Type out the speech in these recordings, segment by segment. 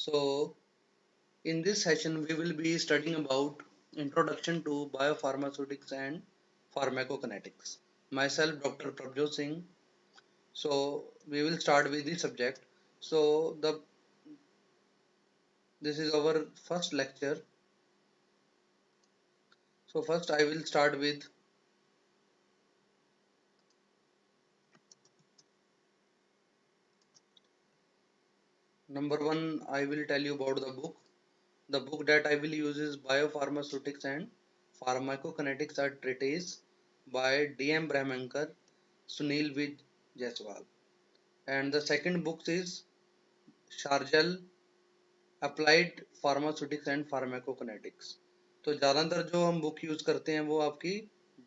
So, in this session, we will be studying about Introduction to Biopharmaceutics and Pharmacokinetics. Myself, Dr. Prabjot Singh. So, we will start with the subject. So, this is our first lecture. So, first I will start with number one. I will tell you about the book. The book that I will use is Biopharmaceutics and Pharmacokinetics, a treatise by D.M. Brahmankar, Sunil V. Jaiswal. And the second book is Shargel applied pharmaceutics and pharmacokinetics. तो ज़्यादातर जो हम book use करते हैं वो आपकी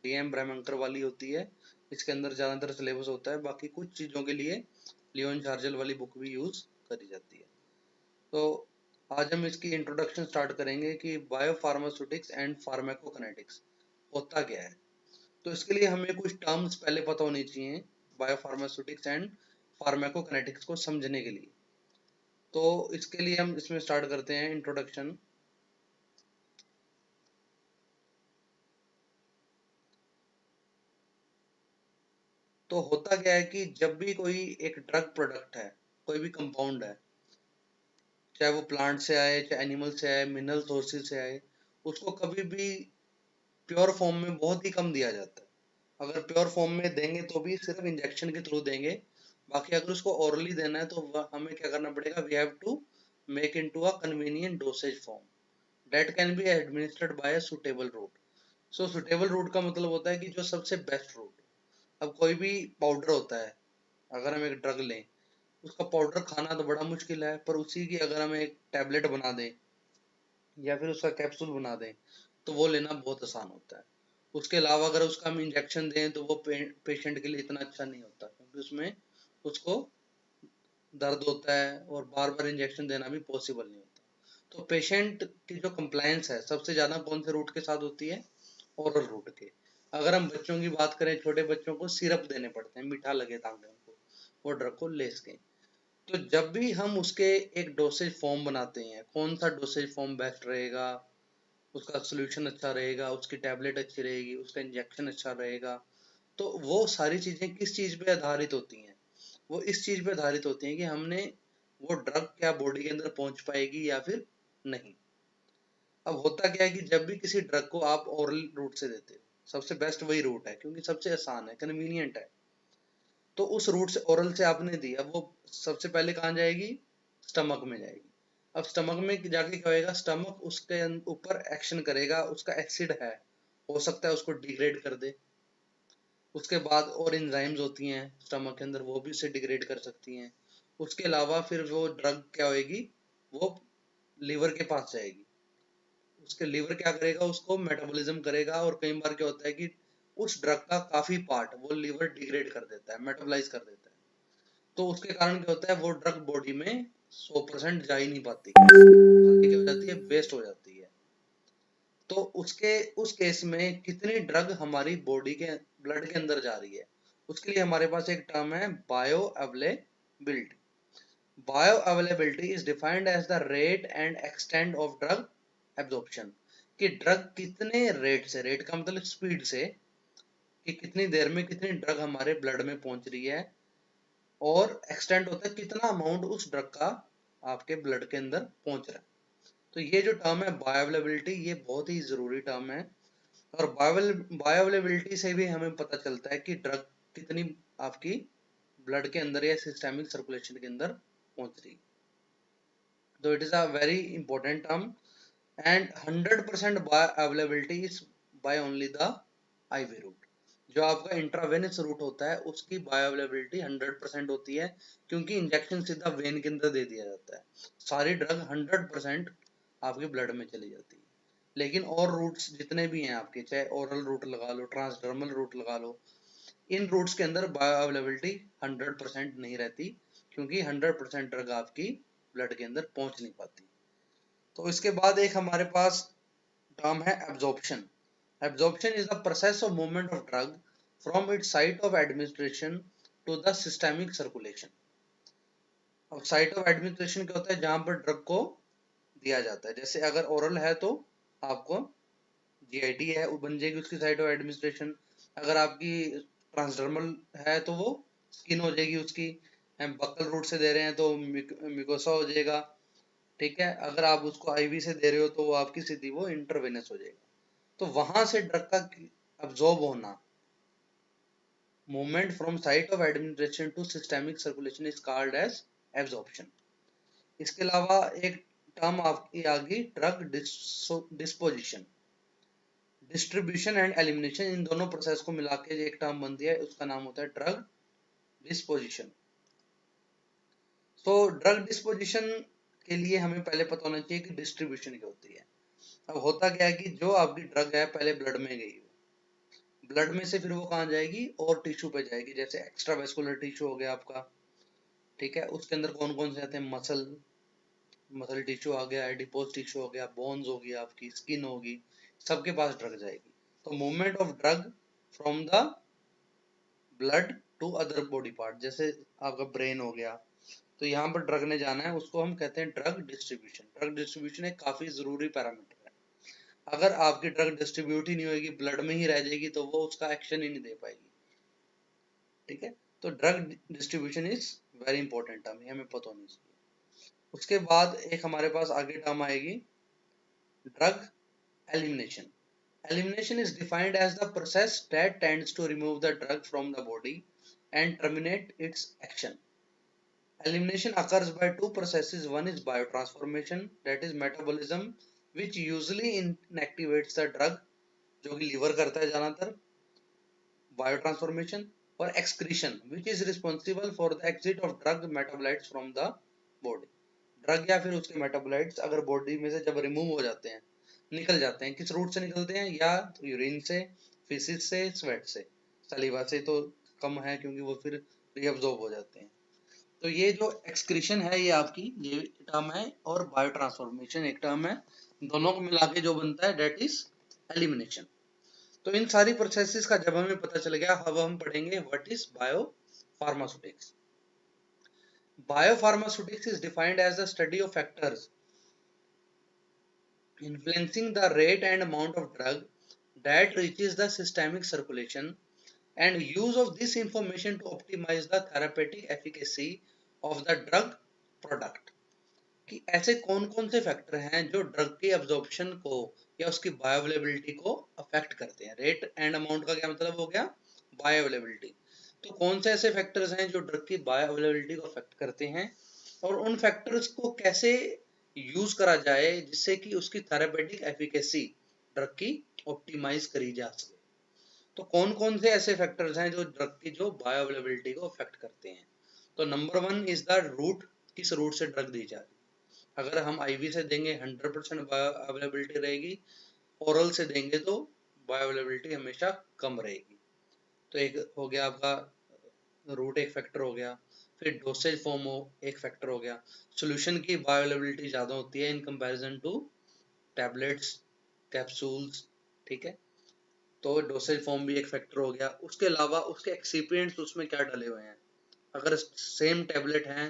DM ब्रह्मंकर वाली होती है। इसके अंदर ज़्यादातर सिलेबस होता है, बाकी कुछ चीज़ों के लिए लियोन शार्जल वाली बुक भी यूज़ करी जाती है। तो आज हम इसकी इंट्रोडक्शन स्टार्ट करेंगे कि बायो फार्मास्यूटिक्स एंड फार्माकोकिनेटिक्स होता क्या है। तो इसके लिए हमें कुछ टर्म्स पहले पता होनी चाहिए बायो फार्मास्यूटिक्स एंड फार्माकोकिनेटिक्स को समझने के लिए। तो इसके लिए हम इसमें स्टार्ट करते हैं इंट्रोडक्शन। तो होता क्या है कि जब भी कोई एक ड्रग प्रोडक्ट है, कोई भी कंपाउंड है, चाहे वो प्लांट से आए, चाहे एनिमल से आए, मिनरल सोर्सेज से आए, उसको कभी भी प्योर फॉर्म में बहुत ही कम दिया जाता है। अगर प्योर फॉर्म में देंगे तो भी सिर्फ इंजेक्शन के थ्रू देंगे। बाकी अगर उसको ओरली देना है तो हमें क्या करना पड़ेगा, we have to make into a convenient dosage form that can be administered by a suitable route. So suitable route का मतलब होता है कि जो सबसे बेस्ट रूट। अब कोई भी पाउडर होता है, अगर हम एक ड्रग लें, उसका पाउडर खाना तो बड़ा मुश्किल है, पर उसी की अगर हम एक टैबलेट बना दें या फिर उसका कैप्सूल बना दें तो वो लेना बहुत आसान होता है। उसके अलावा अगर उसका हम इंजेक्शन दें तो वो पेशेंट के लिए इतना अच्छा नहीं होता, क्योंकि उसमें उसको दर्द होता है और बार बार इंजेक्शन देना भी पॉसिबल नहीं होता। तो पेशेंट की जो कंप्लायंस है सबसे ज़्यादा कौन से रूट के साथ होती है, ओरल रूट के। अगर हम बच्चों की बात करें, छोटे बच्चों को सिरप देने पड़ते हैं, मीठा लगे ताकि उनको वो ड्रग को ले सकें। तो जब भी हम उसके एक डोसेज फॉर्म बनाते हैं, कौन सा डोसेज फॉर्म बेस्ट रहेगा, उसका सोल्यूशन अच्छा रहेगा, उसकी टैबलेट अच्छी रहेगी, उसका इंजेक्शन अच्छा रहेगा, तो वो सारी चीज़ें किस चीज़ पे आधारित होती हैं? वो इस चीज़ पे आधारित होती हैं कि हमने वो ड्रग क्या बॉडी के अंदर पहुंच पाएगी या फिर नहीं। अब होता क्या है कि जब भी किसी ड्रग को आप ओरल रूट से देते हो, सबसे बेस्ट वही रूट है क्योंकि सबसे आसान है, कन्वीनियंट है। तो उस रूट से, ओरल से आपने दिया, वो सबसे पहले कहाँ जाएगी, स्टमक में जाएगी। अब स्टमक में जाके क्या होएगा, स्टमक उसके ऊपर एक्शन करेगा, उसका एसिड है, हो सकता है उसको डिग्रेड कर दे। उसके बाद और एंजाइम्स होती हैं स्टमक के अंदर, वो भी उसे डिग्रेड कर सकती हैं। उसके अलावा फिर वो ड्रग क्या होएगी, वो लीवर के पास जाएगी। उसके लीवर क्या करेगा, उसको मेटाबॉलिज्म करेगा, और कई बार क्या होता है कि उस ड्रग का काफी पार्ट वो लीवर डिग्रेड कर देता है, मेटाबोलाइज कर देता है। तो उसके कारण क्या होता है, वो ड्रग बॉडी में 100% जा ही नहीं पाती, क्या हो जाती है, वेस्ट हो जाती है। तो उसके उस केस में कितनी ड्रग हमारी बॉडी के ब्लड के अंदर जा रही है, उसके लिए हमारे पास एक टर्म है, bioavailability. Bioavailability is defined as the rate and extent of drug absorption. कि ड्रग कितने रेट से, रेट का मतलब स्पीड से, कि कितनी देर में कितनी ड्रग हमारे ब्लड में पहुंच रही है, और एक्सटेंट होता है कितना अमाउंट उस ड्रग का आपके ब्लड के अंदर पहुंच रहा है। तो ये जो टर्म है बायोअवेलेबिलिटी, ये बहुत ही जरूरी टर्म है। और बायोअवेलेबिलिटी से भी हमें पता चलता है कि ड्रग कितनी आपकी ब्लड के अंदर या सिस्टेमिक सर्कुलेशन के अंदर पहुंच रही है। तो it is a very important term. And 100% bioavailability is by only the IV route. जो आपका इंट्रावेनस रूट होता है उसकी बायोअवेलेबिलिटी 100% होती है, क्योंकि इंजेक्शन सीधा वेन के अंदर दे दिया जाता है। सारी ड्रग 100% आपके ब्लड में चली जाती है। लेकिन और रूट्स जितने भी हैं आपके, चाहे ओरल रूट लगा लो, ट्रांसडर्मल रूट लगा लो, इन रूट्स के अंदर बायोअवेलेबिलिटी 100% नहीं रहती, क्योंकि 100% ड्रग आपकी ब्लड के अंदर पहुंच नहीं पाती। तो इसके बाद एक हमारे पास टर्म है absorption. Absorption is the process of movement of drug from its site of administration to the systemic circulation. अब साइट ऑफ एडमिनिस्ट्रेशन क्या होता है, जहां पर ड्रग को दिया जाता है। जैसे अगर ओरल है तो आपको जीआईटी है वो बन जाएगी उसकी साइट ऑफ एडमिनिस्ट्रेशन। अगर आपकी ट्रांसडर्मल है तो वो स्किन हो जाएगी उसकी। हम बक्कल रूट से दे रहे हैं तो मिकोसा हो जाएगा। ठीक है, अगर आप उसको आईवी से दे रहे हो तो वो आपकी सीधी वो इंटरवेनस हो जाएगा। तो वहां से ड्रग का अब्जॉर्ब होना, movement from site of administration to systemic circulation is called as absorption. इसके अलावा एक टर्म आपकी आ गई drug disposition. Distribution and elimination, इन दोनों प्रोसेस को मिला के एक टर्म बनती है, उसका नाम होता है ड्रग डिस्पोजिशन। तो ड्रग डिस्पोजिशन के लिए हमें पहले पता होना चाहिए कि डिस्ट्रीब्यूशन क्या होती है। अब होता क्या है कि जो आपकी ड्रग है पहले ब्लड में गई, ब्लड में से फिर वो कहाँ जाएगी और टिश्यू पे जाएगी। जैसे एक्स्ट्रा वेस्कुलर टिश्यू हो गया आपका, ठीक है, उसके अंदर कौन कौन से आते हैं, मसल मसल टिश्यू आ गया, एडिपोज टिश्यू हो गया, बोन्स होगी, आपकी स्किन होगी, सबके पास ड्रग जाएगी। तो movement of drug from the blood to other body part, जैसे आपका ब्रेन हो गया, तो यहाँ पर ड्रग ने जाना है, उसको हम कहते हैं ड्रग डिस्ट्रीब्यूशन। ड्रग डिस्ट्रीब्यूशन एक काफी जरूरी पैरामीटर है। अगर आपकी ड्रग डिस्ट्रीब्यूट ही नहीं होगी, ब्लड में ही रह जाएगी, तो वो उसका एक्शन ही नहीं दे पाएगी। ठीक है, तो drug distribution is very important term, ये हमें पता होनी चाहिए। उसके बाद एक हमारे पास आगे टर्म आएगी drug elimination. Elimination is defined as the process that tends to remove the drug from the body and terminate its action. Elimination occurs by two processes. One is biotransformation, that is metabolism, which usually inactivates the drug, जो कि liver करता है ज्यादातर, biotransformation, और excretion which is responsible for the exit of drug metabolites from the body. Drug या फिर उसके metabolites अगर बॉडी में से जब रिमूव हो जाते हैं, निकल जाते हैं, किस रूट से निकलते हैं, या तो यूरिन से, फिसिस से, स्वेट से। सलीवा से तो कम है क्योंकि वो फिर रीअब्जॉर्ब हो जाते हैं। तो ये जो एक्सक्रीशन है ये आपकी ये टर्म है, और बायो ट्रांसफॉर्मेशन एक टर्म है, दोनों को मिला के जो बनता है डेट इज एलिमिनेशन। तो इन सारी प्रोसेसेस का जब हमें पता चल गया, अब हम पढ़ेंगे what is bio pharmaceutics. Biopharmaceutics is defined as the study of factors influencing the rate and amount of drug that reaches the systemic circulation and use of this information to optimize the therapeutic efficacy of the drug product। कि ऐसे कौन कौन से factor हैं जो drug की absorption को या उसकी बायोअवेलेबिलिटी को अफेक्ट करते हैं। रेट एंड अमाउंट का क्या मतलब हो गया, बायोअवेलेबिलिटी। तो कौन से ऐसे फैक्टर्स हैं जो ड्रग की बायोअवेलेबिलिटी को अफेक्ट करते हैं, और उन फैक्टर्स को कैसे यूज करा जाए जिससे कि उसकी थेरेपेटिक एफिकेसी ड्रग की ऑप्टिमाइज करी जा सके। तो कौन कौन से ऐसे फैक्टर्स हैं जो ड्रग की जो बायोअवेलेबिलिटी को अफेक्ट करते हैं। तो number one is the route, किस रूट से ड्रग दी जा रही है। अगर हम आईवी से देंगे 100% बायोअवेलेबिलिटी रहेगी, ओरल से देंगे तो बायोअवेलेबिलिटी हमेशा कम रहेगी। तो एक हो गया आपका रूट, एक फैक्टर हो गया। फिर डोसेज फॉर्म हो, एक फैक्टर हो गया। सॉल्यूशन की बायोअवेलेबिलिटी ज्यादा होती है in comparison to tablets, capsules. ठीक है, तो डोसेज फॉर्म भी एक फैक्टर हो गया। उसके अलावा उसके एक्सिपिएंट्स उसमें क्या डले हुए हैं। अगर सेम टैबलेट हैं,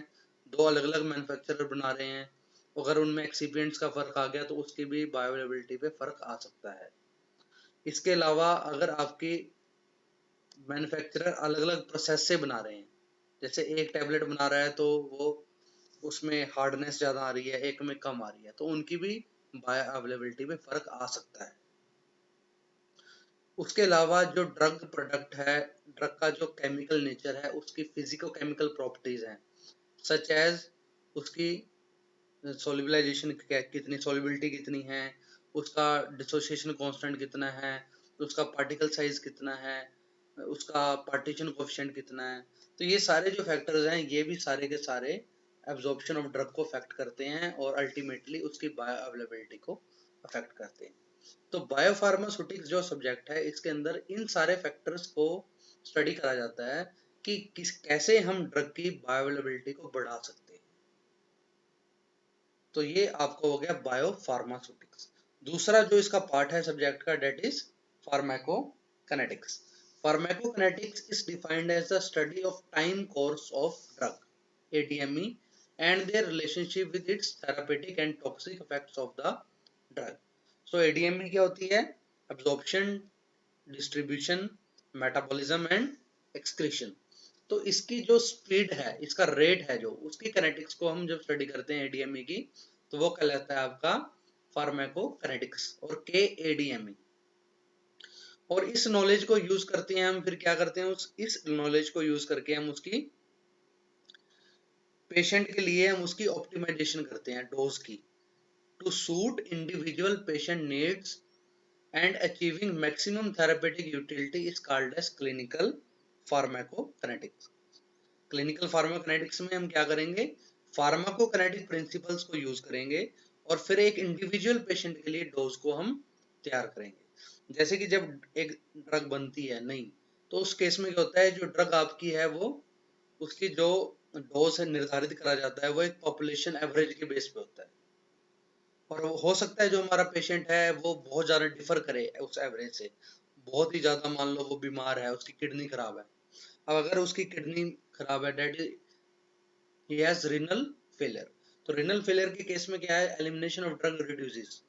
दो अलग अलग मैन्युफैक्चरर बना रहे हैं, अगर उनमें एक्सिपिएंट्स का फर्क आ गया तो उसकी भी बायोअवेलेबिलिटी पे फर्क आ सकता है। इसके अलावा अगर आपकी मैन्युफैक्चरर अलग अलग प्रोसेस से बना रहे हैं, जैसे एक टैबलेट बना रहा है तो वो उसमें हार्डनेस ज्यादा आ रही है, एक में कम आ रही है, तो उनकी भी बायोअवेलेबिलिटी में फर्क आ सकता है। उसके अलावा जो ड्रग प्रोडक्ट है, ड्रग का जो केमिकल नेचर है, उसकी फिजिको केमिकल प्रॉपर्टीज हैं, सच एज उसकी सोलिबलाइजेशन कितनी, सोलिबिलिटी कितनी है, उसका डिसोसिएशन कांस्टेंट कितना है, उसका पार्टिकल साइज कितना है, उसका पार्टीशन कोएफिशिएंट कितना है। तो ये सारे जो फैक्टर्स हैं ये भी सारे के सारे एब्जॉर्प्शन ऑफ ड्रग को अफेक्ट करते हैं और अल्टीमेटली उसकी बायोअवेलेबिलिटी को अफेक्ट करते हैं। तो बायोफार्मास्यूटिक्स जो सब्जेक्ट है इसके अंदर इन सारे फैक्टर्स को स्टडी करा जाता है कि कैसे हम ड्रग की बायोअवेलेबिलिटी को बढ़ा सकते हैं। तो ये आपको हो गया बायोफार्मास्यूटिक्स। दूसरा जो इसका पार्ट है सब्जेक्ट का that is pharmacokinetics. Pharmacokinetics is defined as the study of time course of drug, ADME, and their relationship with its therapeutic and toxic effects of the drug. So ADME क्या होती है? Absorption, distribution, metabolism and excretion. तो इसकी जो speed है, इसका rate है, जो उसकी काइनेटिक्स को हम जब स्टडी करते हैं एडीएमई की, तो वो कहलाता है आपका फार्माकोकाइनेटिक्स और के एडीएमई। और इस नॉलेज को यूज करते हैं हम, फिर क्या करते हैं, इस नॉलेज को यूज करके हम उसकी पेशेंट के लिए हम उसकी ऑप्टिमाइजेशन करते हैं डोज की, to suit individual patient needs and achieving maximum therapeutic utility is called as clinical pharmacokinetics. Clinical pharmacokinetics में हम क्या करेंगे, फार्माकोकाइनेटिक प्रिंसिपल्स को यूज करेंगे और फिर एक इंडिविजुअल पेशेंट के लिए डोज को हम तैयार करेंगे। जैसे कि जब एक ड्रग बनती है नहीं, तो उस केस में क्या होता है, जो ड्रग आपकी है वो उसकी जो डोज है निर्धारित करा जाता है वो एक पॉपुलेशन एवरेज के बेस पे होता है, और हो सकता है जो हमारा पेशेंट है वो बहुत ज्यादा डिफर करे उस एवरेज से, बहुत ही ज्यादा मान लो वो बीमार है, उसकी किडनी खराब है। अब अगर उसकी किडनी खराब है, that he has renal failure, तो renal failure के केस में क्या है, elimination of drug reduces,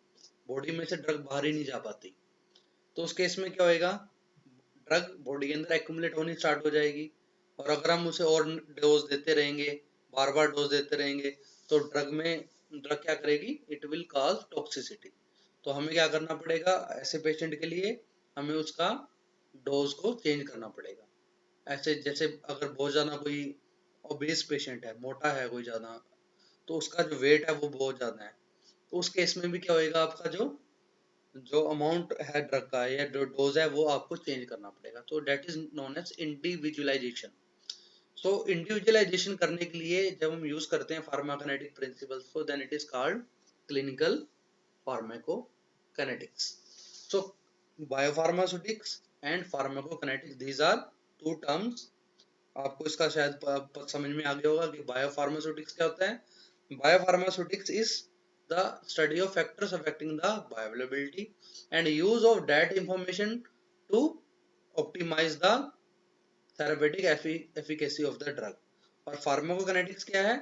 body में से ड्रग बाहर ही नहीं जा पाती। तो उस केस में क्या होएगा, ड्रग बॉडी के अंदर एक्यूमुलेट होनी स्टार्ट हो जाएगी, और अगर हम उसे और डोज देते रहेंगे, बार बार डोज देते रहेंगे, तो ड्रग क्या करेगी, इट विल कॉज टॉक्सिसिटी। तो हमें क्या करना पड़ेगा, ऐसे पेशेंट के लिए हमें उसका डोज को चेंज करना पड़ेगा। ऐसे जैसे अगर बहुत ज्यादा कोई ओबेस पेशेंट है, मोटा है कोई ज्यादा, तो उसका जो वेट है वो बहुत ज्यादा है, तो उस केस में भी क्या होएगा, आपका जो जो अमाउंट है ड्रग का या जो डोज है वो आपको चेंज करना पड़ेगा। तो that is known as individualization. So individualization करने के लिए जब हम यूज करते हैं फार्माकोकाइनेटिक प्रिंसिपल्स को, then it is called clinical pharmacokinetics. So biopharmaceutics and pharmacokinetics, these are two terms. आपको इसका शायद समझ में आ गया होगा कि बायोफार्मास्यूटिक्स क्या होता है। Biopharmaceutics is the study of factors affecting the bioavailability and use of that information to optimize the therapeutic efficacy of the drug। और pharmacokinetics क्या है,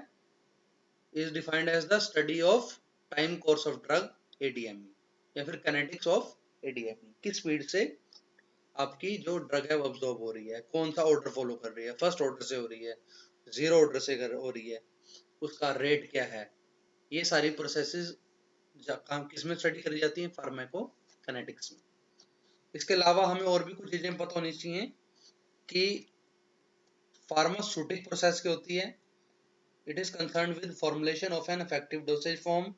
is defined as the study of time course of drug ADME, या फिर kinetics of ADME, किस speed से आपकी जो drug है वो अब्सॉर्ब हो रही है, कौन सा ऑर्डर फॉलो कर रही है, फर्स्ट ऑर्डर से हो रही है, जीरो ऑर्डर से हो रही है, उसका रेट क्या है। ये सारी प्रोसेसेस काम किस में स्टडी करी जाती है, फार्माकोकाइनेटिक्स में। इसके अलावा हमें और भी कुछ चीजें पता होनी चाहिए कि फार्मास्यूटिक प्रोसेस क्या होती है। It is concern with formulation of an effective dosage form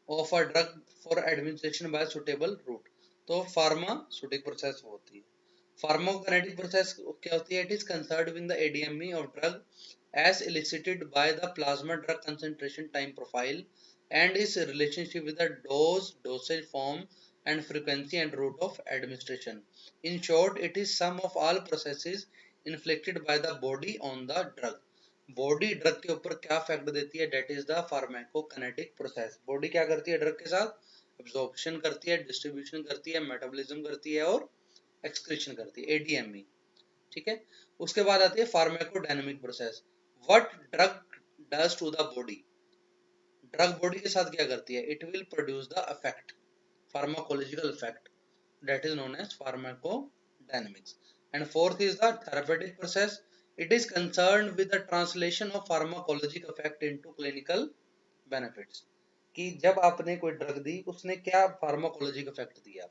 of a drug for administration by suitable route. तो फार्मास्यूटिक प्रोसेस होती है। फार्माकोकाइनेटिक प्रोसेस क्या होती है, it is concern with the ADME of drug as elicited by the plasma drug concentration time profile and its relationship with the dose, dosage form and frequency and route of administration. In short, it is sum of all processes inflicted by the body on the drug. Body drug के ऊपर क्या effect देती है, that is the pharmacokinetic process. Body क्या करती है drug के साथ, एब्जॉर्प्शन करती है, डिस्ट्रीब्यूशन करती है, मेटाबॉलिज्म करती है और एक्सक्रीशन करती है, एडीएमई। ठीक है। उसके बाद आती है pharmacodynamic process. What drug does to the body, drug body के साथ क्या करती है, it will produce the effect, pharmacological effect, that is known as pharmacodynamics. And fourth is the therapeutic process. It is concerned with the translation of pharmacologic effect into clinical benefits, कि जब आपने कोई drug दी उसने क्या pharmacologic effect दिया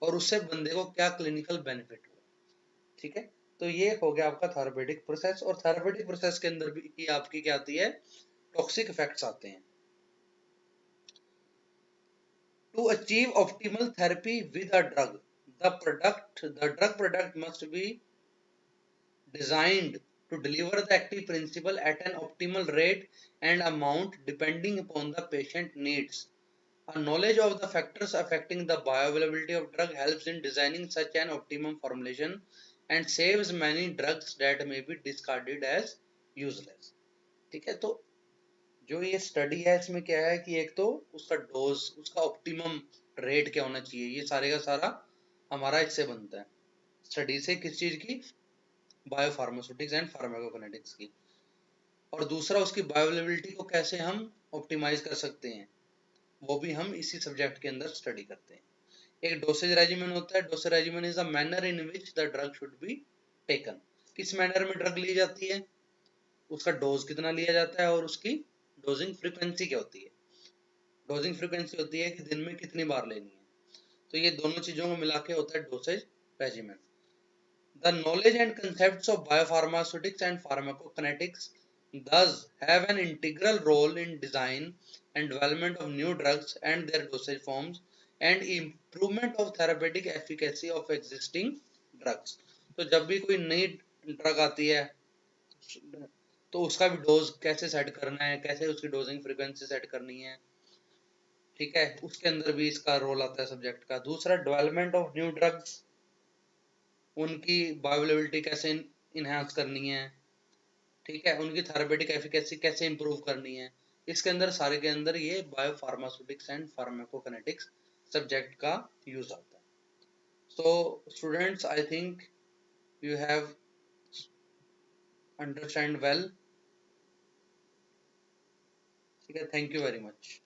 और उससे बंदे को क्या क्लिनिकल बेनिफिट हुआ। ठीक है। तो ये हो गया आपका थेरेपेटिक प्रोसेस, और थेरेपेटिक प्रोसेस के अंदर भी आपकी क्या आती है, टॉक्सिक इफेक्ट्स आते हैं। To achieve optimal therapy with a drug, the drug product must be designed to deliver the active principle at an optimal rate and amount depending upon the patient needs. A knowledge of the factors affecting the bioavailability of drug helps in designing such an optimum formulation and saves many drugs that may be discarded as useless। ठीक है। तो जो ये study है इसमें क्या है कि एक तो उसका डोज, उसका ऑप्टिमम रेट क्या होना चाहिए, ये सारे का सारा हमारा इससे बनता है, स्टडी से, किस चीज की, बायोफार्मास्यूटिक्स एंड फार्माकोकाइनेटिक्स की। और दूसरा उसकी बायोअवेलेबिलिटी को कैसे हम ऑप्टिमाइज कर सकते हैं, वो भी हम इसी सब्जेक्ट के अंदर स्टडी करते हैं। एक डोसेज रेजिमेन होता है। Dosage regimen is the manner in which the drug should be taken. किस मैनर में ड्रग ली जाती है, उसका डोज कितना लिया जाता है और उसकी डोजिंग फ्रीक्वेंसी क्या होती है। डोजिंग फ्रीक्वेंसी होती है कि दिन में कितनी बार लेनी है। तो ये दोनों चीजों को मिला के होता है dosage regimen. The knowledge and concepts of biopharmaceutics and pharmacokinetics thus have an integral role in design and development of new drugs and their dosage forms and improvement of therapeutic efficacy of existing drugs। तो जब भी कोई नई drug आती है तो उसका भी डोज कैसे सेट करना है, कैसे उसकी डोजिंग फ्रीक्वेंसी सेट करनी है, ठीक है, उसके अंदर भी इसका रोल आता है सब्जेक्ट का। दूसरा डेवलपमेंट ऑफ न्यू ड्रग्स, उनकी बायोअवेलेबिलिटी कैसे इनहांस करनी है, ठीक है, उनकी थेरेपेटिक एफिकेसी कैसे इंप्रूव करनी है, इसके अंदर सारे के अंदर ये बायोफार्मास्यूटिक्स एंड फार्माकोकिनेटिक्स सब्जेक्ट का यूज आता है। So students, I think you have understand well, ठीक है, थैंक यू वेरी मच।